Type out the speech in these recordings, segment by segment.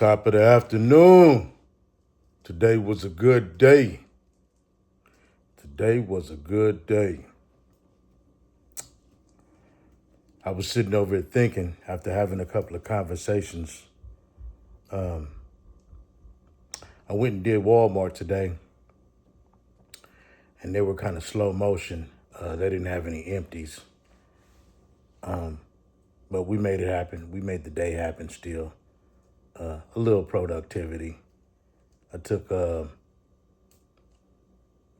Top of the afternoon. Today was a good day. Today was a good day. I was sitting over here thinking after having a couple of conversations. I went and did Walmart today, and they were kind of slow motion. They didn't have any empties. But we made it happen. We made the day happen still. A little productivity. I took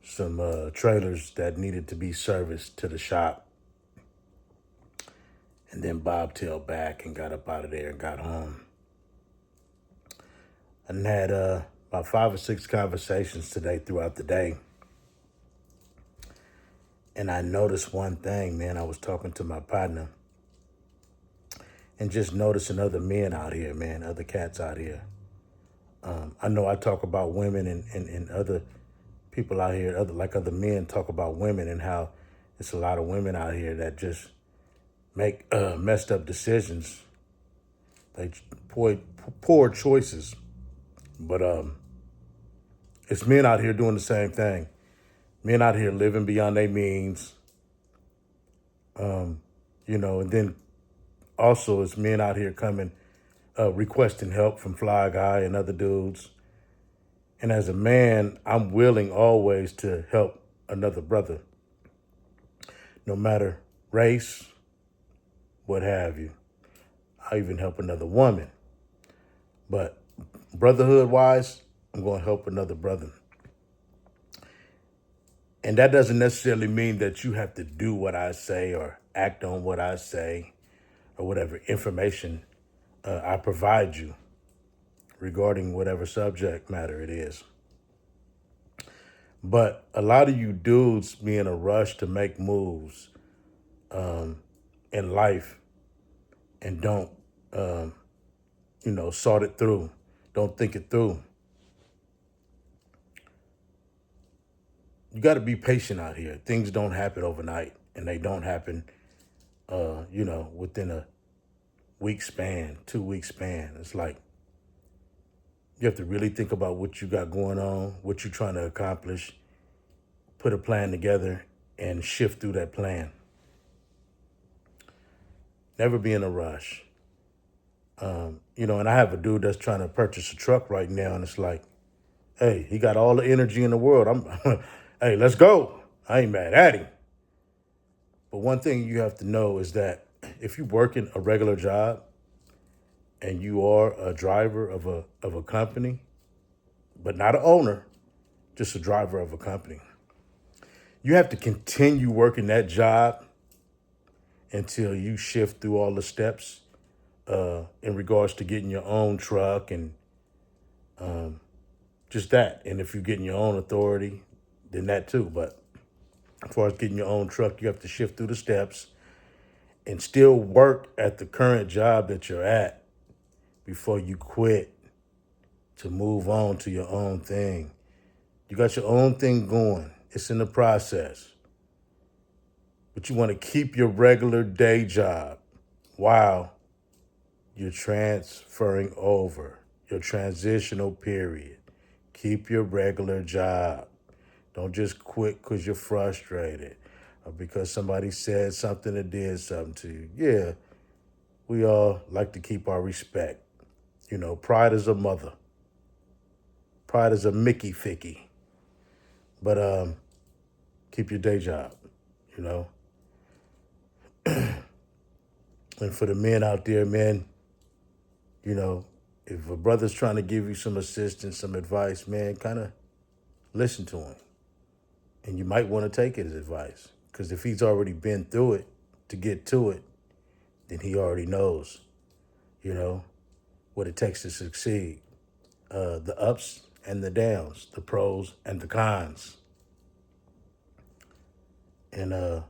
some trailers that needed to be serviced to the shop, and then bobtailed back and got up out of there and got home. I had about 5 or 6 conversations today throughout the day. And I noticed one thing, man. I was talking to my partner and just noticing other men out here, man, other cats out here. I know I talk about women and other people out here, other men talk about women and how it's a lot of women out here that just make messed up decisions, like poor choices. But it's men out here doing the same thing. Men out here living beyond their means, and then also it's men out here coming, requesting help from Fly Guy and other dudes. And as a man, I'm willing always to help another brother, no matter race, what have you. I even help another woman. But brotherhood-wise, I'm going to help another brother. And that doesn't necessarily mean that you have to do what I say or act on what I say or whatever information I provide you regarding whatever subject matter it is. But a lot of you dudes be in a rush to make moves in life and don't, sort it through, don't think it through. You got to be patient out here. Things don't happen overnight, and they don't happen, within a week span, 2-week span. It's like you have to really think about what you got going on, what you're trying to accomplish, put a plan together, and shift through that plan. Never be in a rush. And I have a dude that's trying to purchase a truck right now, and it's like, hey, he got all the energy in the world. Hey, let's go. I ain't mad at him. But one thing you have to know is that if you're working a regular job and you are a driver of a company, but not an owner, just a driver of a company, you have to continue working that job until you shift through all the steps in regards to getting your own truck and just that. And if you're getting your own authority, then that too. But as far as getting your own truck, you have to shift through the steps and still work at the current job that you're at before you quit to move on to your own thing. You got your own thing going. It's in the process. But you want to keep your regular day job while you're transferring over, your transitional period. Keep your regular job. Don't just quit because you're frustrated or because somebody said something or did something to you. Yeah, we all like to keep our respect. Pride is a mother. Pride is a Mickey Ficky. But keep your day job, And for the men out there, man, if a brother's trying to give you some assistance, some advice, man, kind of listen to him. And you might want to take his advice. Because if he's already been through it to get to it, then he already knows, what it takes to succeed. The ups and the downs, the pros and the cons. And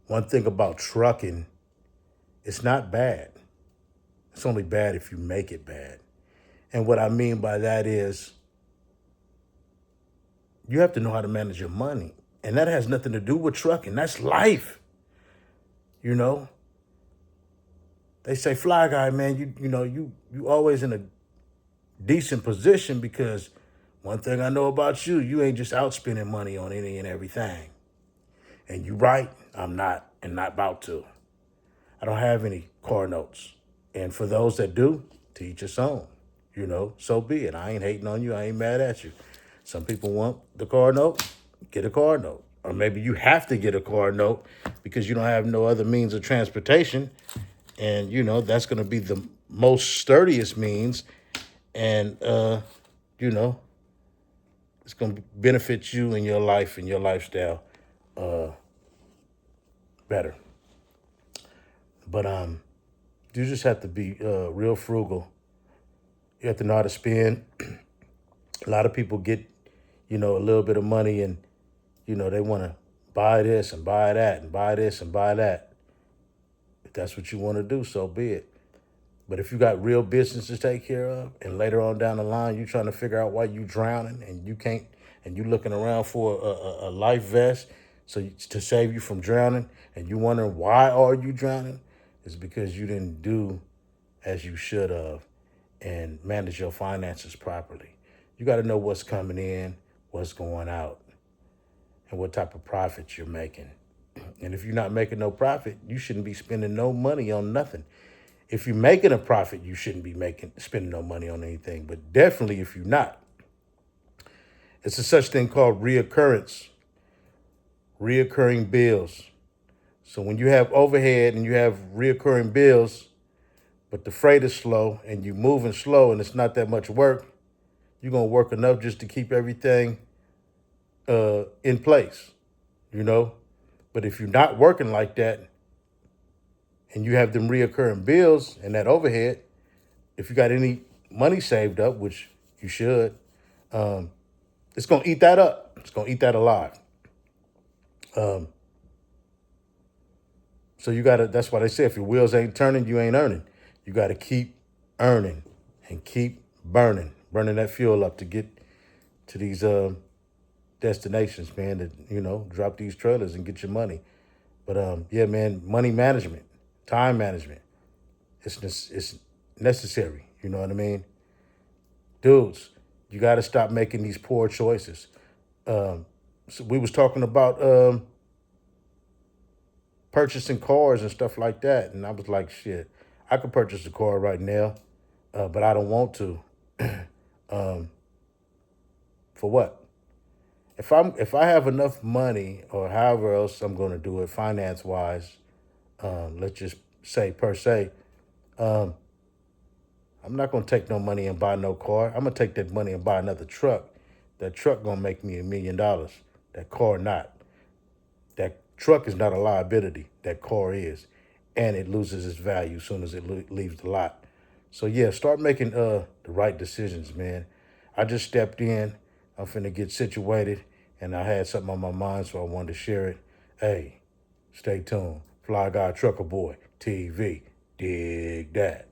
one thing about trucking, it's not bad. It's only bad if you make it bad. And what I mean by that is you have to know how to manage your money. And that has nothing to do with trucking. That's life. They say, Fly Guy, man, you always in decent position, because one thing I know about you, you ain't just out spending money on any and everything. And you right, I'm not, and not about to. I don't have any car notes. And for those that do, to each his own. So be it. I ain't hating on you. I ain't mad at you. Some people want the car note, get a car note. Or maybe you have to get a car note because you don't have no other means of transportation. And, that's going to be the most sturdiest means. And, it's going to benefit you in your life and your lifestyle better. But you just have to be real frugal. You have to know how to spend. A lot of people get, a little bit of money and, they want to buy this and buy that and buy this and buy that. If that's what you want to do, so be it. But if you got real business to take care of, and later on down the line, you trying to figure out why you drowning and you can't, and you looking around for a life vest to save you from drowning, and you wondering why are you drowning, it's because you didn't do as you should have and manage your finances properly. You got to know what's coming in, what's going out, and what type of profit you're making. And if you're not making no profit, you shouldn't be spending no money on nothing. If you're making a profit, you shouldn't be spending no money on anything. But definitely if you're not, it's a such thing called reoccurring bills. So when you have overhead and you have reoccurring bills, but the freight is slow and you're moving slow and it's not that much work, you're going to work enough just to keep everything in place, But if you're not working like that and you have them reoccurring bills and that overhead, if you got any money saved up, which you should, it's going to eat that up. It's going to eat that alive. So that's why they say if your wheels ain't turning, you ain't earning. You got to keep earning and keep burning that fuel up to get to these destinations, man, that, drop these trailers and get your money. But yeah, man, money management, time management, it's necessary. You know what I mean? Dudes, you got to stop making these poor choices. So we was talking about purchasing cars and stuff like that. And I was like, shit, I could purchase a car right now, but I don't want to. For what? If I have enough money or however else I'm going to do it finance wise, let's just say per se, I'm not going to take no money and buy no car. I'm going to take that money and buy another truck. That truck going to make me $1 million. That car not. That truck is not a liability. That car is. And it loses its value as soon as it leaves the lot. So yeah, start making the right decisions, man. I just stepped in. I'm finna get situated. And I had something on my mind, so I wanted to share it. Hey, stay tuned. Fly Guy Trucker Boy TV. Dig that.